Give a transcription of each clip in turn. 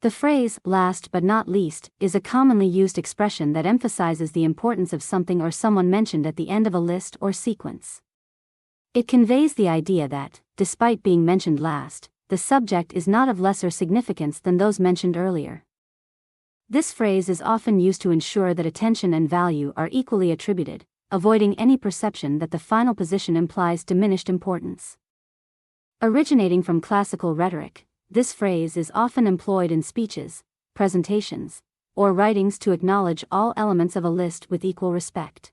The phrase, last but not least, is a commonly used expression that emphasizes the importance of something or someone mentioned at the end of a list or sequence. It conveys the idea that, despite being mentioned last, the subject is not of lesser significance than those mentioned earlier. This phrase is often used to ensure that attention and value are equally attributed, avoiding any perception that the final position implies diminished importance. Originating from classical rhetoric, this phrase is often employed in speeches, presentations, or writings to acknowledge all elements of a list with equal respect.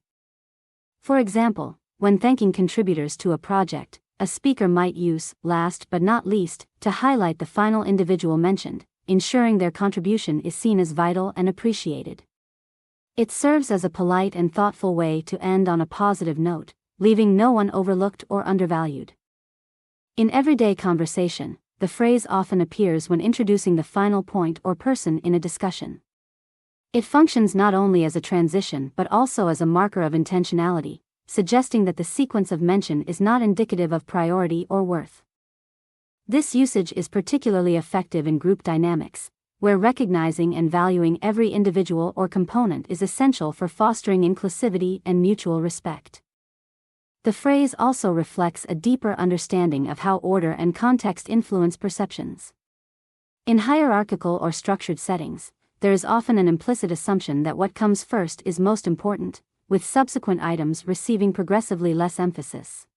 For example, when thanking contributors to a project, a speaker might use last but not least to highlight the final individual mentioned, ensuring their contribution is seen as vital and appreciated. It serves as a polite and thoughtful way to end on a positive note, leaving no one overlooked or undervalued. In everyday conversation, the phrase often appears when introducing the final point or person in a discussion. It functions not only as a transition but also as a marker of intentionality, suggesting that the sequence of mention is not indicative of priority or worth. This usage is particularly effective in group dynamics, where recognizing and valuing every individual or component is essential for fostering inclusivity and mutual respect. The phrase also reflects a deeper understanding of how order and context influence perceptions. In hierarchical or structured settings, there is often an implicit assumption that what comes first is most important, with subsequent items receiving progressively less emphasis.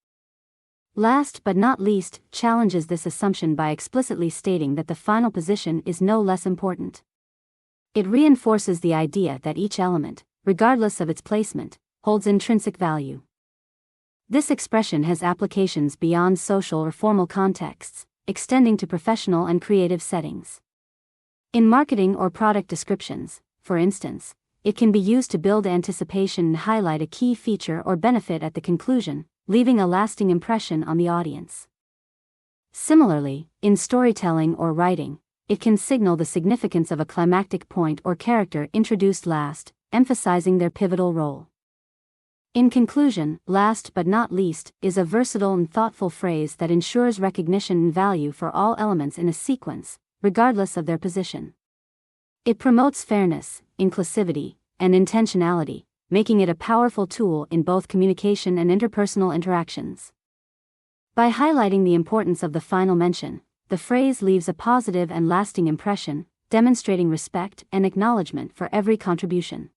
Last but not least challenges this assumption by explicitly stating that the final position is no less important. It reinforces the idea that each element, regardless of its placement, holds intrinsic value. This expression has applications beyond social or formal contexts, extending to professional and creative settings. In marketing or product descriptions, for instance, it can be used to build anticipation and highlight a key feature or benefit at the conclusion, leaving a lasting impression on the audience. Similarly, in storytelling or writing, it can signal the significance of a climactic point or character introduced last, emphasizing their pivotal role. In conclusion, last but not least is a versatile and thoughtful phrase that ensures recognition and value for all elements in a sequence, regardless of their position. It promotes fairness, inclusivity, and intentionality, making it a powerful tool in both communication and interpersonal interactions. By highlighting the importance of the final mention, the phrase leaves a positive and lasting impression, demonstrating respect and acknowledgement for every contribution.